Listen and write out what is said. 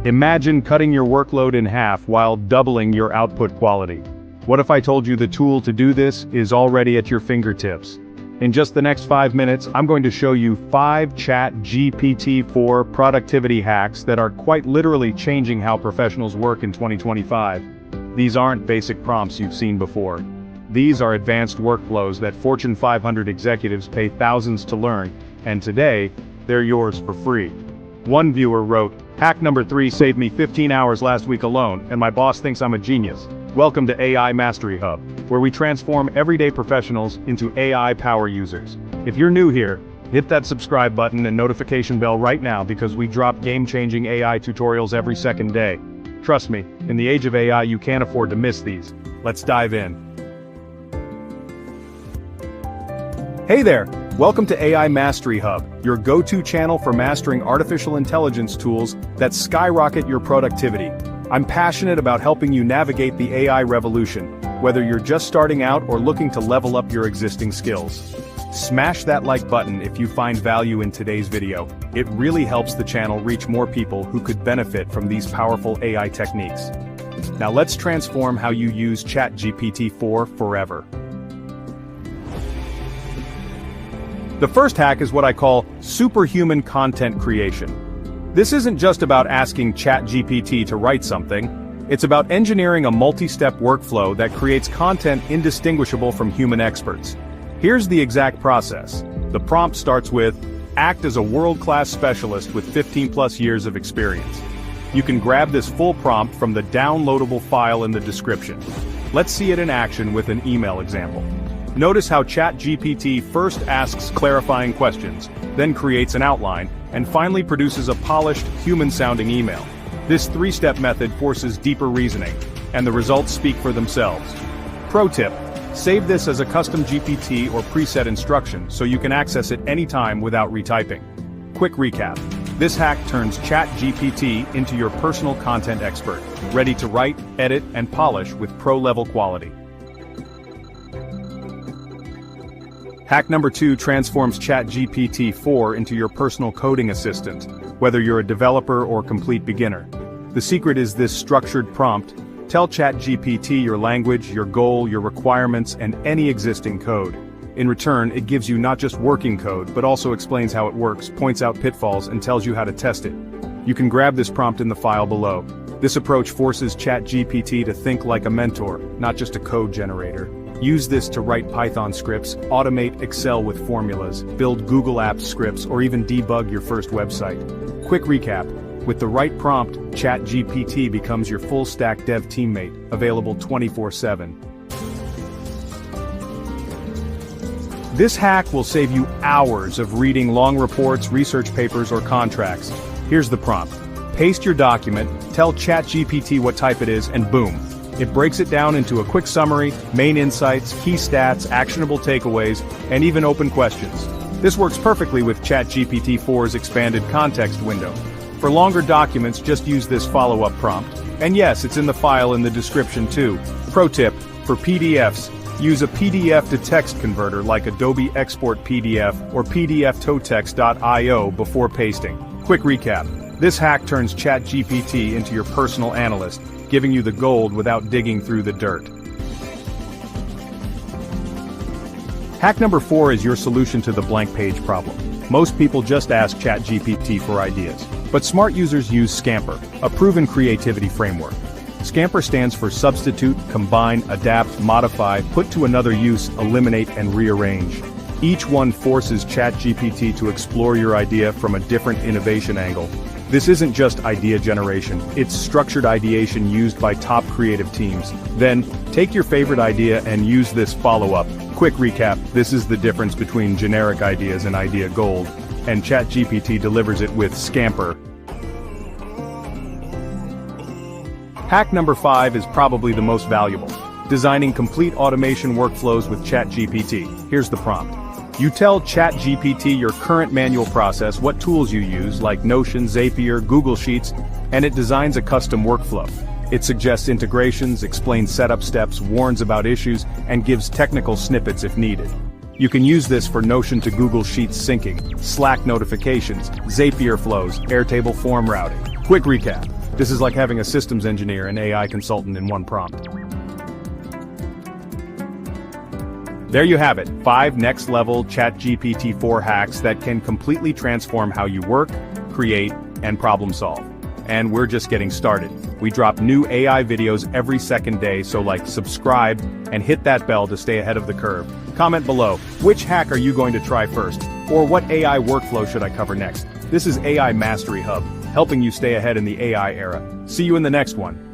Imagine cutting your workload in half while doubling your output quality. What if I told you the tool to do this is already at your fingertips? In just the next 5 minutes, I'm going to show you 5 ChatGPT-4 productivity hacks that are quite literally changing how professionals work in 2025. These aren't basic prompts you've seen before. These are advanced workflows that Fortune 500 executives pay thousands to learn, and today, they're yours for free. One viewer wrote, "Hack number 3 saved me 15 hours last week alone, and my boss thinks I'm a genius." Welcome to AI Mastery Hub, where we transform everyday professionals into AI power users. If you're new here, hit that subscribe button and notification bell right now because we drop game-changing AI tutorials every second day. Trust me, in the age of AI you can't afford to miss these. Let's dive in. Hey there! Welcome to AI Mastery Hub, your go-to channel for mastering artificial intelligence tools that skyrocket your productivity. I'm passionate about helping you navigate the AI revolution, whether you're just starting out or looking to level up your existing skills. Smash that like button if you find value in today's video. It really helps the channel reach more people who could benefit from these powerful AI techniques. Now let's transform how you use ChatGPT-4 forever. The first hack is what I call superhuman content creation. This isn't just about asking ChatGPT to write something, it's about engineering a multi-step workflow that creates content indistinguishable from human experts. Here's the exact process. The prompt starts with, "Act as a world-class specialist with 15+ years of experience." You can grab this full prompt from the downloadable file in the description. Let's see it in action with an email example. Notice how ChatGPT first asks clarifying questions, then creates an outline, and finally produces a polished, human-sounding email. This 3-step method forces deeper reasoning, and the results speak for themselves. Pro tip: save this as a custom GPT or preset instruction so you can access it anytime without retyping. Quick recap. This hack turns ChatGPT into your personal content expert, ready to write, edit, and polish with pro-level quality. Hack number 2 transforms ChatGPT-4 into your personal coding assistant, whether you're a developer or complete beginner. The secret is this structured prompt. Tell ChatGPT your language, your goal, your requirements, and any existing code. In return, it gives you not just working code, but also explains how it works, points out pitfalls, and tells you how to test it. You can grab this prompt in the file below. This approach forces ChatGPT to think like a mentor, not just a code generator. Use this to write Python scripts, automate Excel with formulas, build Google Apps scripts, or even debug your first website. Quick recap. With the right prompt, ChatGPT becomes your full-stack dev teammate, available 24/7. This hack will save you hours of reading long reports, research papers, or contracts. Here's the prompt. Paste your document, tell ChatGPT what type it is, and boom. It breaks it down into a quick summary, main insights, key stats, actionable takeaways, and even open questions. This works perfectly with ChatGPT-4's expanded context window. For longer documents, just use this follow-up prompt. And yes, it's in the file in the description too. Pro tip: for PDFs, use a PDF to text converter like Adobe Export PDF or PDFtotext.io before pasting. Quick recap. This hack turns ChatGPT into your personal analyst, giving you the gold without digging through the dirt. Hack number 4 is your solution to the blank page problem. Most people just ask ChatGPT for ideas, but smart users use Scamper, a proven creativity framework. Scamper stands for substitute, combine, adapt, modify, put to another use, eliminate, and rearrange. Each one forces ChatGPT to explore your idea from a different innovation angle. This isn't just idea generation, it's structured ideation used by top creative teams. Then, take your favorite idea and use this follow-up. Quick recap: this is the difference between generic ideas and idea gold, and ChatGPT delivers it with Scamper. Hack number 5 is probably the most valuable. Designing complete automation workflows with ChatGPT. Here's the prompt. You tell ChatGPT your current manual process, what tools you use, like Notion, Zapier, Google Sheets, and it designs a custom workflow. It suggests integrations, explains setup steps, warns about issues, and gives technical snippets if needed. You can use this for Notion to Google Sheets syncing, Slack notifications, Zapier flows, Airtable form routing. Quick recap. This is like having a systems engineer and AI consultant in one prompt. There you have it, 5 next-level ChatGPT 4 hacks that can completely transform how you work, create, and problem solve. And we're just getting started. We drop new AI videos every second day, so subscribe, and hit that bell to stay ahead of the curve. Comment below, which hack are you going to try first? Or what AI workflow should I cover next? This is AI Mastery Hub, helping you stay ahead in the AI era. See you in the next one.